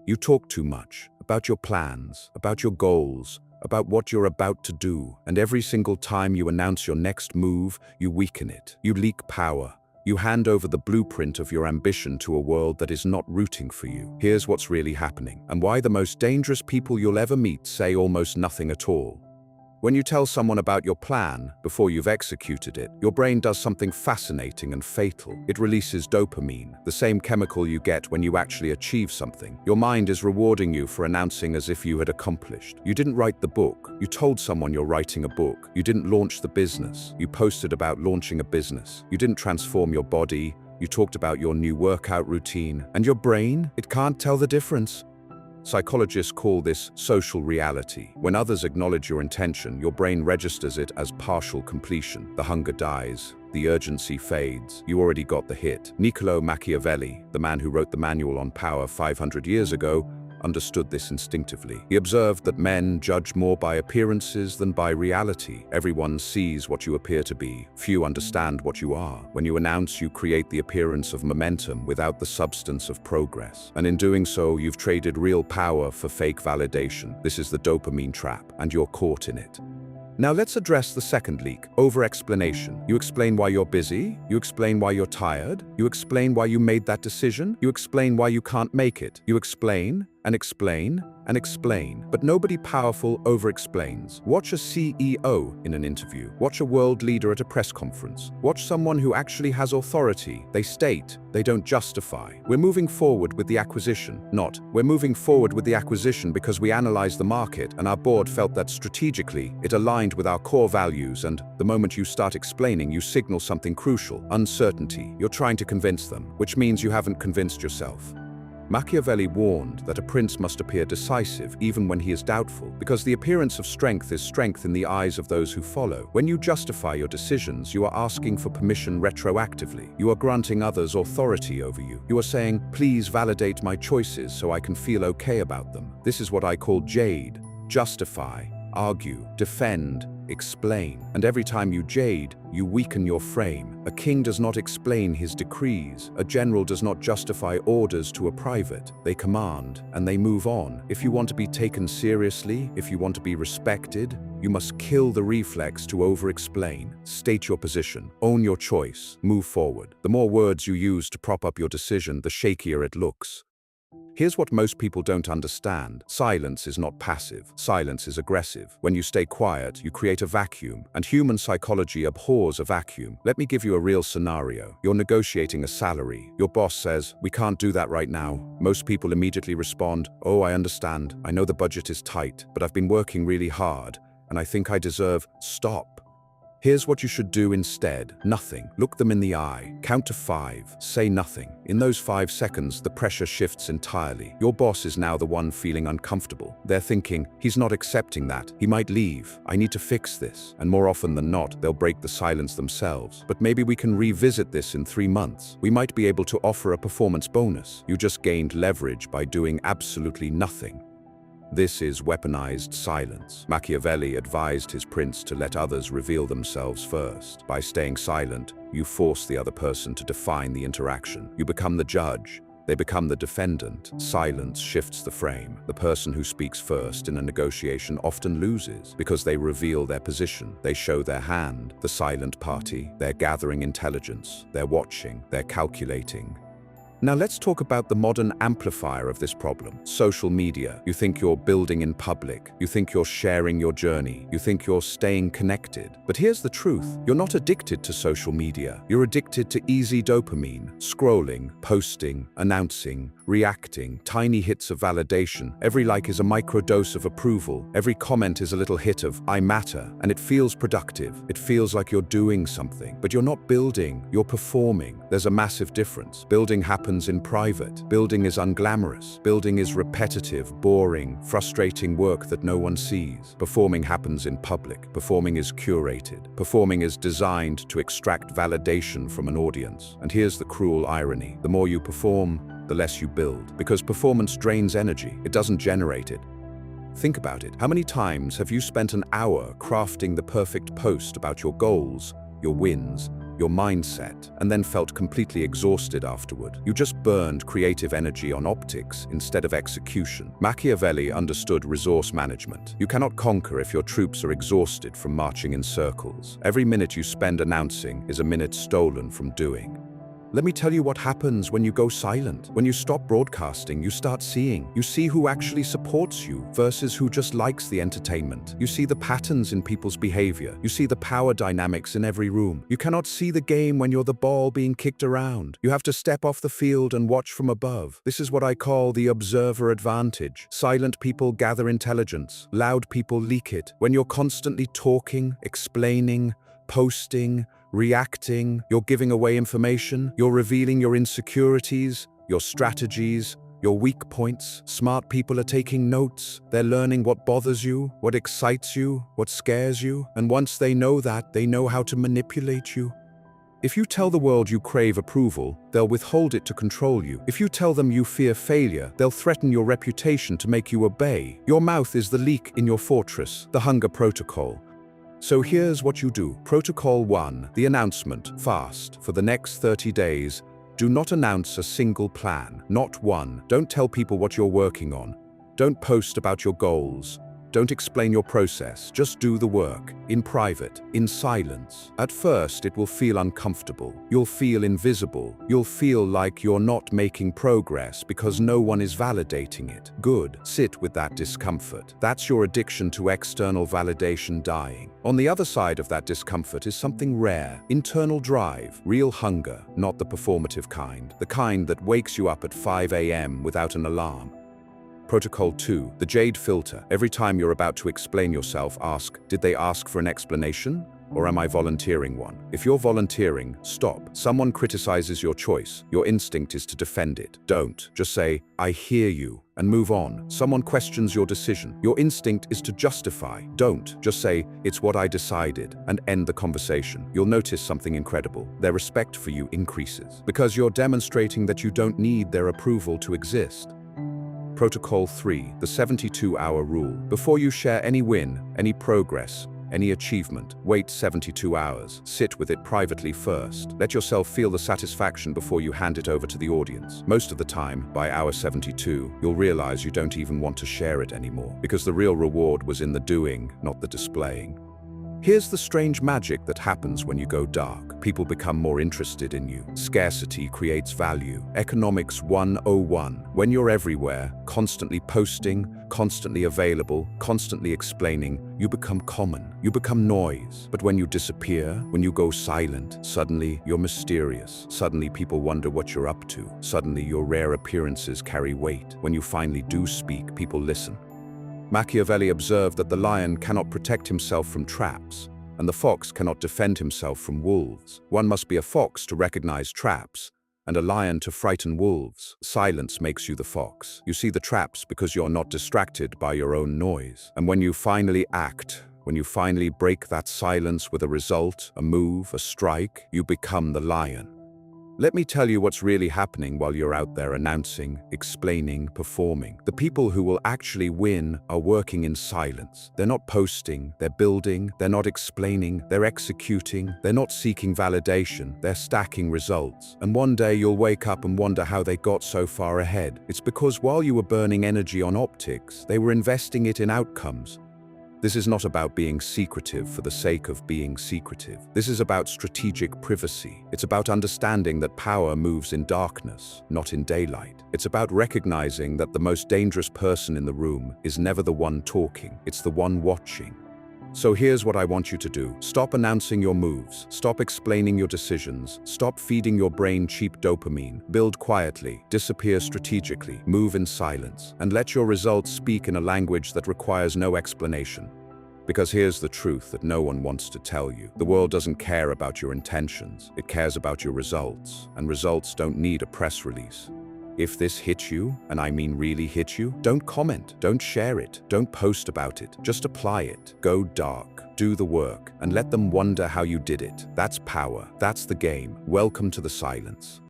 You talk too much about your plans, about your goals, about what you're about to do, and every single time you announce your next move, you weaken it. You leak power. You hand over the blueprint of your ambition to a world that is not rooting for you. Here's what's really happening, and why the most dangerous people you'll ever meet say almost nothing at all. When you tell someone about your plan before you've executed it, your brain does something fascinating and fatal. It releases dopamine, the same chemical you get when you actually achieve something. Your mind is rewarding you for announcing as if you had accomplished. You didn't write the book. You told someone you're writing a book. You didn't launch the business. You posted about launching a business. You didn't transform your body. You talked about your new workout routine. And your brain, it can't tell the difference. Psychologists call this social reality. When others acknowledge your intention, your brain registers it as partial completion. The hunger dies. The urgency fades. You already got the hit. Niccolò Machiavelli, the man who wrote the manual on power 500 years ago, understood this instinctively. He observed that men judge more by appearances than by reality. Everyone sees what you appear to be. Few understand what you are. When you announce, you create the appearance of momentum without the substance of progress. And in doing so, you've traded real power for fake validation. This is the dopamine trap, and you're caught in it. Now let's address the second leak, over-explanation. You explain why you're busy, you explain why you're tired, you explain why you made that decision, you explain why you can't make it. You explain and explain and explain, but nobody powerful over-explains. Watch a CEO in an interview. Watch a world leader at a press conference. Watch someone who actually has authority. They state, they don't justify. We're moving forward with the acquisition. Not, we're moving forward with the acquisition because we analyzed the market and our board felt that strategically it aligned with our core values, and the moment you start explaining, you signal something crucial, uncertainty. You're trying to convince them, which means you haven't convinced yourself. Machiavelli warned that a prince must appear decisive even when he is doubtful, because the appearance of strength is strength in the eyes of those who follow. When you justify your decisions, you are asking for permission retroactively. You are granting others authority over you. You are saying, please validate my choices so I can feel okay about them. This is what I call JADE: justify, argue, defend, explain. And every time you jade, you weaken your frame. A king does not explain his decrees. A general does not justify orders to a private. They command, and they move on. If you want to be taken seriously, if you want to be respected, you must kill the reflex to over-explain. State your position, own your choice, move forward. The more words you use to prop up your decision, the shakier it looks. Here's what most people don't understand. Silence is not passive. Silence is aggressive. When you stay quiet, you create a vacuum, and human psychology abhors a vacuum. Let me give you a real scenario. You're negotiating a salary. Your boss says, "We can't do that right now." Most people immediately respond, "Oh, I understand. I know the budget is tight, but I've been working really hard, and I think I deserve..." Stop. Here's what you should do instead. Nothing. Look them in the eye. Count to 5. Say nothing. In those 5 seconds, the pressure shifts entirely. Your boss is now the one feeling uncomfortable. They're thinking, he's not accepting that. He might leave. I need to fix this. And more often than not, they'll break the silence themselves. But maybe we can revisit this in 3 months. We might be able to offer a performance bonus. You just gained leverage by doing absolutely nothing. This is weaponized silence. Machiavelli advised his prince to let others reveal themselves first. By staying silent, you force the other person to define the interaction. You become the judge. They become the defendant. Silence shifts the frame. The person who speaks first in a negotiation often loses because they reveal their position. They show their hand. The silent party, they're gathering intelligence. They're watching. They're calculating. Now let's talk about the modern amplifier of this problem: social media. You think you're building in public. You think you're sharing your journey. You think you're staying connected. But here's the truth. You're not addicted to social media. You're addicted to easy dopamine. Scrolling, posting, announcing, reacting, tiny hits of validation. Every like is a microdose of approval. Every comment is a little hit of "I matter," and it feels productive. It feels like you're doing something. But you're not building, you're performing. There's a massive difference. Building happens in private. Building is unglamorous. Building is repetitive, boring, frustrating work that no one sees. Performing happens in public. Performing is curated. Performing is designed to extract validation from an audience. And here's the cruel irony. The more you perform, the less you build. Because performance drains energy. It doesn't generate it. Think about it. How many times have you spent an hour crafting the perfect post about your goals, your wins, your mindset, and then felt completely exhausted afterward. You just burned creative energy on optics instead of execution. Machiavelli understood resource management. You cannot conquer if your troops are exhausted from marching in circles. Every minute you spend announcing is a minute stolen from doing. Let me tell you what happens when you go silent. When you stop broadcasting, you start seeing. You see who actually supports you versus who just likes the entertainment. You see the patterns in people's behavior. You see the power dynamics in every room. You cannot see the game when you're the ball being kicked around. You have to step off the field and watch from above. This is what I call the observer advantage. Silent people gather intelligence. Loud people leak it. When you're constantly talking, explaining, posting, reacting, you're giving away information, you're revealing your insecurities, your strategies, your weak points. Smart people are taking notes. They're learning what bothers you, what excites you, what scares you, and once they know that, they know how to manipulate you. If you tell the world you crave approval, they'll withhold it to control you. If you tell them you fear failure, they'll threaten your reputation to make you obey. Your mouth is the leak in your fortress, the hunger protocol. So here's what you do. Protocol 1, the announcement. Fast. For the next 30 days, do not announce a single plan. Not one. Don't tell people what you're working on. Don't post about your goals. Don't explain your process. Just do the work. In private. In silence. At first, it will feel uncomfortable. You'll feel invisible. You'll feel like you're not making progress because no one is validating it. Good. Sit with that discomfort. That's your addiction to external validation dying. On the other side of that discomfort is something rare. Internal drive. Real hunger. Not the performative kind. The kind that wakes you up at 5 a.m. without an alarm. Protocol 2, the JADE filter. Every time you're about to explain yourself, ask, did they ask for an explanation? Or am I volunteering one? If you're volunteering, stop. Someone criticizes your choice. Your instinct is to defend it. Don't. Just say, I hear you, and move on. Someone questions your decision. Your instinct is to justify. Don't. Just say, it's what I decided, and end the conversation. You'll notice something incredible. Their respect for you increases, because you're demonstrating that you don't need their approval to exist. Protocol 3, the 72-hour rule. Before you share any win, any progress, any achievement, wait 72 hours. Sit with it privately first. Let yourself feel the satisfaction before you hand it over to the audience. Most of the time, by hour 72, you'll realize you don't even want to share it anymore, because the real reward was in the doing, not the displaying. Here's the strange magic that happens when you go dark. People become more interested in you. Scarcity creates value. Economics 101. When you're everywhere, constantly posting, constantly available, constantly explaining, you become common. You become noise. But when you disappear, when you go silent, suddenly you're mysterious. Suddenly people wonder what you're up to. Suddenly your rare appearances carry weight. When you finally do speak, people listen. Machiavelli observed that the lion cannot protect himself from traps, and the fox cannot defend himself from wolves. One must be a fox to recognize traps, and a lion to frighten wolves. Silence makes you the fox. You see the traps because you're not distracted by your own noise. And when you finally act, when you finally break that silence with a result, a move, a strike, you become the lion. Let me tell you what's really happening while you're out there announcing, explaining, performing. The people who will actually win are working in silence. They're not posting, they're building, they're not explaining, they're executing, they're not seeking validation, they're stacking results. And one day you'll wake up and wonder how they got so far ahead. It's because while you were burning energy on optics, they were investing it in outcomes. This is not about being secretive for the sake of being secretive. This is about strategic privacy. It's about understanding that power moves in darkness, not in daylight. It's about recognizing that the most dangerous person in the room is never the one talking, it's the one watching. So here's what I want you to do. Stop announcing your moves. Stop explaining your decisions. Stop feeding your brain cheap dopamine. Build quietly. Disappear strategically. Move in silence. And let your results speak in a language that requires no explanation. Because here's the truth that no one wants to tell you. The world doesn't care about your intentions. It cares about your results. And results don't need a press release. If this hit you, and I mean really hit you, don't comment, don't share it, don't post about it, just apply it. Go dark, do the work, and let them wonder how you did it. That's power, that's the game. Welcome to the silence.